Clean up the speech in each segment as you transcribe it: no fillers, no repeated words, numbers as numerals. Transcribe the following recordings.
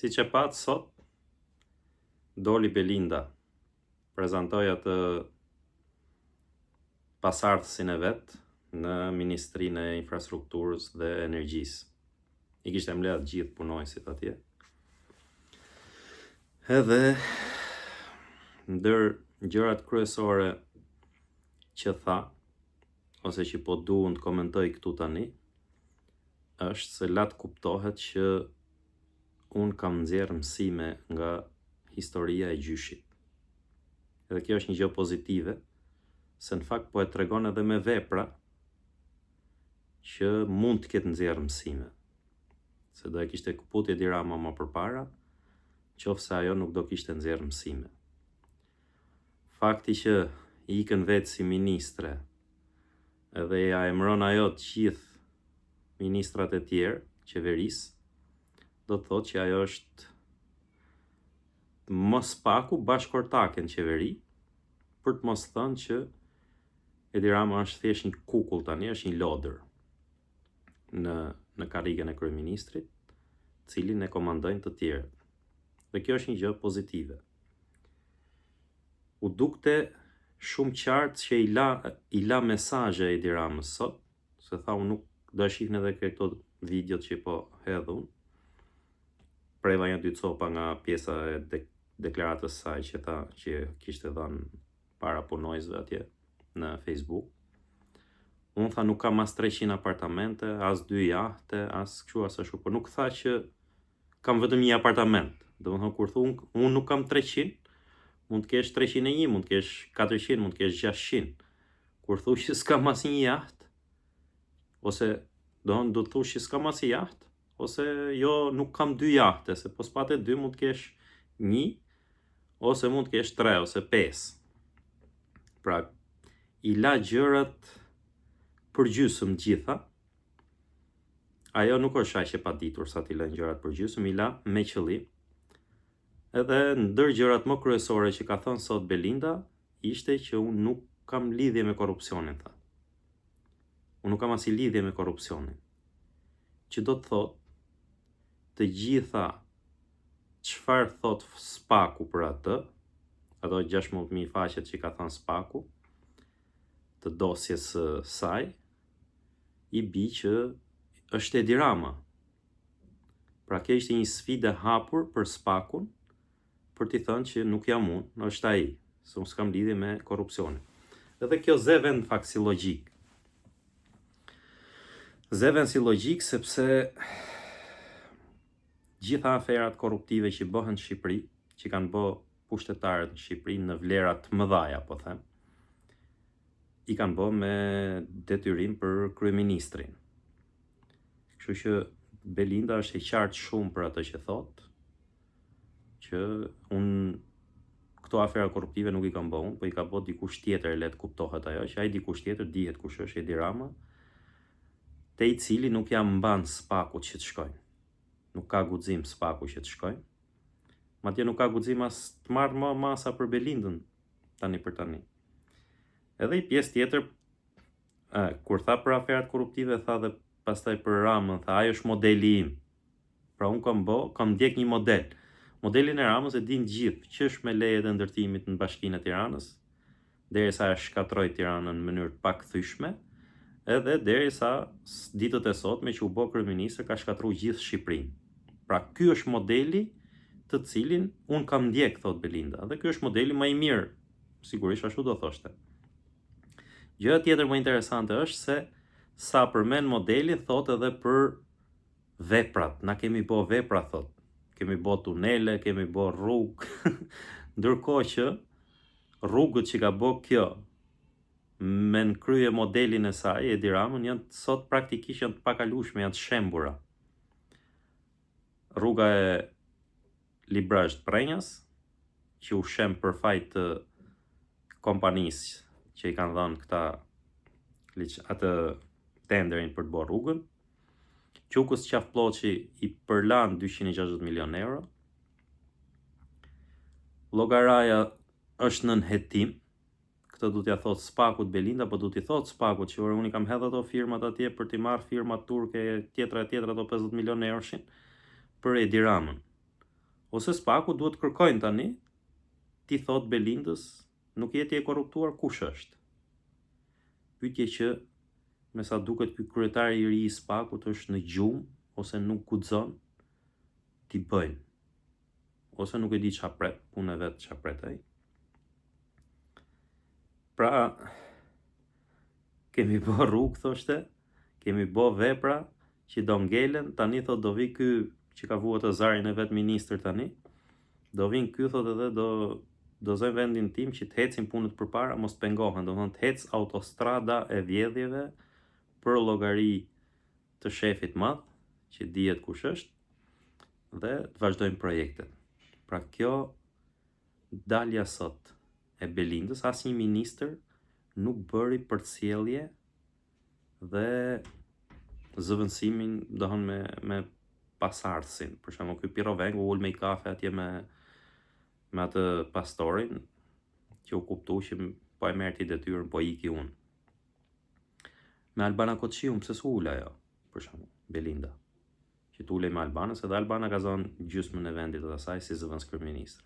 Siç e pat sot, doli Belinda, prezantoi atë pasardhësin e vet në Ministrinë e Infrastrukturës dhe Energjisë. I kishte mbledh gjithë punojësit atje. Edhe ndër gjërat kryesore që tha, ose që po duan të komentoj këtu tani, është se lat kuptohet që unë kam nxjerrë mësime nga historia e gjyshit. Edhe kjo është një gjë pozitive, se në fakt po e tregon edhe me vepra që mund të ketë nxjerrë mësime. Se do e kishte kaput Edi Rama më përpara, qofse ajo nuk do kishte nxjerrë mësime. Fakti që i ikën vetë si ministre, edhe ja emëron ajo të gjithë ministrat e tjerë, qeverisë, do të thotë që ajo është mos paku bashkërtake në qeveri, për të mos thënë që Edi Rama është thjesht një kukull tani, është një lodër në karrigen e kryeministrit, cilin e komandojnë të tjerët. Dhe kjo është një gjë pozitive. U dukte shumë qartë që i la mesazhe Edi Ramës sot, se tha unë nuk do shihni edhe këto videot që po hedh unë. Preva një dy copa nga pjesa e deklaratës saj që tha që kishte dhënë para punojësve atje në Facebook. Unë tha nuk kam as 300 apartamente, as 2 jahte, as kështu as ashtu, por nuk tha që kam vetëm një apartament. Domethënë kur thu unë nuk kam 300, mund të kesh 301, mund të kesh 400, mund të kesh 600. Kur thu që s'kam asnjë jahtë, ose do të thush që s'kam asnjë jahtë, ose jo nuk kam 2 jahte, se po s'pate 2 mund të kesh 1, ose mund të kesh 3 ose 5. Pra, i la gjërat përgjysëm gjitha. Ajo nuk është aq e paditur sa t'i lënë gjërat përgjysëm, i la me qëllim. Edhe ndër gjërat më kryesore që ka thënë sot Belinda, ishte që unë nuk kam lidhje me korrupsionin, tha. Unë nuk kam asnjë lidhje me korrupsionin. Që do të thotë, të gjitha çfarë thot Spaku për atë, ato 16.000 faqet që ka thënë Spaku, të dosjes saj, i bi që është Edi Rama. Pra kjo ishte një sfidë hapur për Spakun, për t'i thënë që nuk jam unë, është ai, se unë s'kam lidhje me korrupsionin. Edhe kjo zëven fakt si logjik. Zëven si logjik sepse gjitha aferat korruptive që bëhen në Shqipëri, që kanë bë pushtetarët në Shqipëri në vlera të mëdha, po them, i kanë bë me detyrim për kryeministrin. Kështu që Belinda është e qartë shumë për atë që thotë, që unë këto afera korruptive nuk i kam bë unë, po i ka bë dikush tjetër, le të kuptohet ajo, që ai dikush tjetër dihet kush është, Edi Rama, te i cili nuk ja mban Spakut që të shkojnë. Nuk ka guxim Spaku që të shkojnë. Madje nuk ka guxim as të marrë më masa për Belindën tani për tani. Edhe i pjesë tjetër, kur tha për aferat korruptive, tha dhe pastaj për Ramën, tha ajo është modeli im. Pra unë kam ndjek një model. Modelin e Ramës e din gjithë, që është me lejet e ndërtimit në Bashkinë e Tiranës, derisa e shkatroi Tiranën në mënyrë të pakthyeshme, edhe derisa ditët e sotme që u bë kryeminist ka shkatruar gjithë Shqipërinë. Pra ky është modeli të cilin un kam ndjek, thot Belinda, dhe ky është modeli më i mirë, sigurisht ashtu do thoshte. Gjëja tjetër më interesante është se sa përmend modelin thot edhe për veprat. Na kemi bë vepra, thot. Kemi bë tunele, kemi bë rrugë. Ndërkohë që rrugët që ka bë kjo me në krye modelin e saj, Edi Ramën, janë sot praktikisht janë të pakalueshme, janë të shembura. Rruga e Librazht Prenjas, që u shem për fajt të kompanisë që i kanë dhënë këta atë tenderin për të bërë rrugën. Qukës Qafploçi i përlan 260 milion euro. Llogaraja është nën hetim. Këtë du t'ja thot Spakut Belinda, po du t'i thot Spakut që unë i kam hedhë ato firmat atje për t'i marrë firmat turke tjetra ato 50 milion euroshin për Edi Ramën. Ose Spaku duhet kërkojnë tani, ti thot Belindës, nuk jeti e korruptuar, kush është? Pyetje që me sa duket ky kryetari i ri i Spakut është në gjumë, ose nuk guxon t'i bëjnë. Ose nuk e di ç'a pret, punë e vet ç'a pret ai. Pra, kemi bë rrugë, thoshte, kemi bë vepra që do ngelen, tani thot do vi ky që ka vuar të zarin e vet ministër tani, do vin ky thot edhe do zojnë vendin tim që të hecin punët përpara, mos pengohen, do thonë të hec autostrada e vjedhjeve për llogari të shefit madh, që dihet kush është, dhe të vazhdojnë projektet. Pra kjo dalja sot e Belindës, asnjë ministër nuk bëri përcjellje dhe zëvendësimin, do thonë me pasardhësin. Për shembull, ky Pirovengu ul me i kafe atje me atë pastorin, që u kuptu që po e merrti detyrën, po iki unë. Me Albana Koçiun, pse s'u ul ajo, për shembull, Belinda, që t'ulej me Albanës, edhe Albana ka zonë gjysmën e vendit të asaj si zëvendës kryeministër.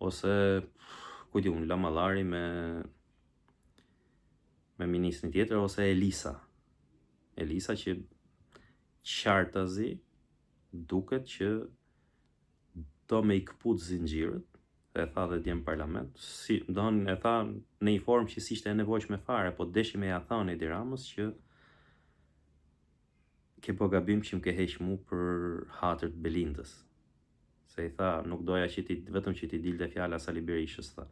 Ose, ku di unë, Lamallari me ministrin tjetër, ose Elisa që qartazi duket që do me i këput zinxhirët, e tha dhe djem parlament, e tha në një formë që s'ishte e nevojshme fare, po deshi me ja thënë Edi Ramës që ke po gabim që më ke heq mu për hatër të Belindës. Se i tha, nuk doja që vetëm që ti dilte fjala Sali Berishës, tha.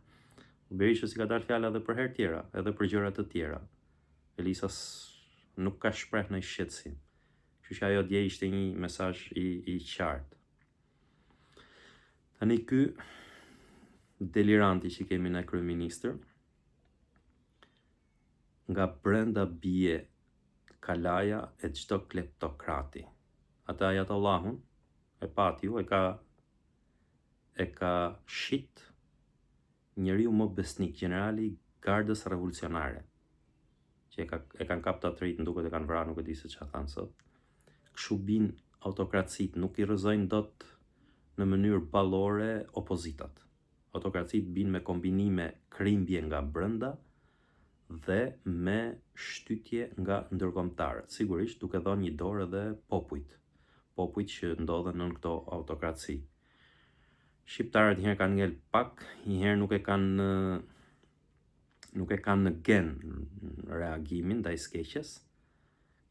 Berishës i ka dalë fjala edhe për herë tjera, edhe për gjëra të tjera. Elisa nuk ka shpreh në shqetësim. Kështu që ajo dje ishte një mesazh i qartë. Tani ky deliranti që kemi në kryeministër, nga brenda bie kalaja e çdo kleptokrati. Ata Ajatollahun e pati ju, e ka shit njeriu më besnik, generali i gardës revolucionare, që e kanë kap të trit, duket e kanë vrarë, nuk e di se çfarë thanë sot. Kështu bin autokracit, nuk i rrëzojnë dot në mënyrë ballore opozitat. Autokracit bin me kombinime krimbje nga brenda dhe me shtytje nga ndërkombëtarët. Sigurisht duke dhënë një dorë edhe popujt që ndodhen nën këto autokraci. Shqiptarët njëherë kanë ngel pak, njëherë nuk e kanë në gen reagimin ndaj skeqjes.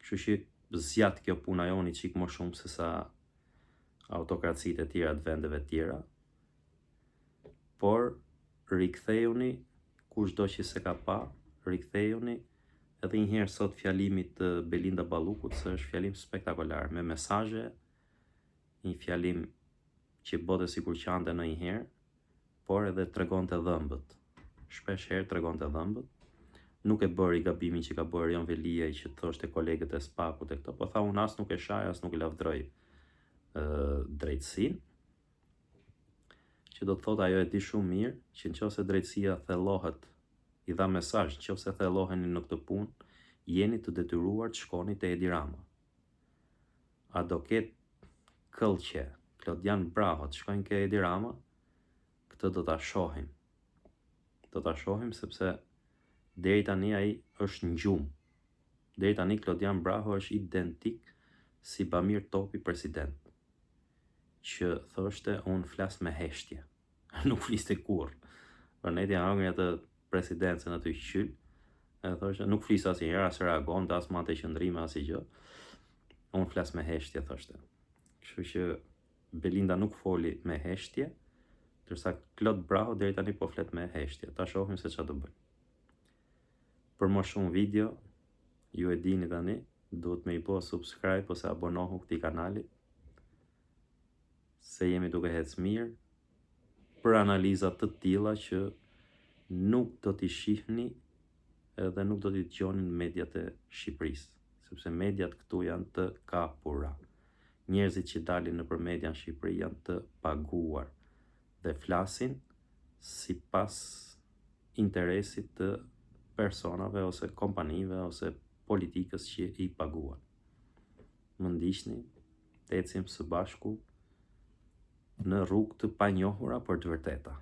Kështu që zjat kjo puna joni çik më shumë se sa autokracitë e tjera të vendeve tjera. Por rikthehuni, kushdo që se ka pa, rikthehuni edhe njëherë sot fjalimit të Belinda Ballukut, se është fjalim spektakolar, me mesazhe, një fjalim që bote sikur qante në njëherë, por edhe tregon të dhëmbët. Shpesh herë tregon të dhëmbët. Nuk e bëri gabimin që ka bërë Jon Velia, që thoshte kolegët e Spakut e këto, po tha unë as nuk e shaj, as nuk e lavdroj drejtësinë, që do të thotë ajo e di shumë mirë që nëse drejtësia thellohet, i dha mesazh, nëse thelloheni në këtë punë, jeni të detyruar të shkoni te Edi Rama. A do ketë Këllqe, Klodian Braho të shkojnë ke Edi Rama? Këtë do ta shohim. Do ta shohim sepse deri tani ai është në gjumë. Deri tani Klodian Braho është identik si Bamir Topi president, që thoshte unë flas me heshtje. Nuk fliste kurrë. Por ne ja hangri atë presidencën aty qyl, e thoshte nuk flis asnjëherë, as reagon, as mante qëndrime, as gjë. Unë flas me heshtje, thoshte. Kështu që Belinda nuk foli me heshtje, ndërsa Klod Braho deri tani po flet me heshtje. Ta shohim se çfarë do bëjnë. Për më shumë video, ju e dini tani, duhet me i po subscribe ose abonohu këtij kanali, se jemi duke ecë mirë për analiza të tilla që nuk do t'i shihni edhe nuk do t'i dëgjoni në mediat e Shqipërisë, sepse mediat këtu janë të kapura. Njerëzit që dalin nëpër media në Shqipëri janë të paguar dhe flasin sipas interesit të personave ose kompanive ose politikës që i paguan. Më ndiqni, të ecim së bashku në rrugë të panjohura për të vërteta.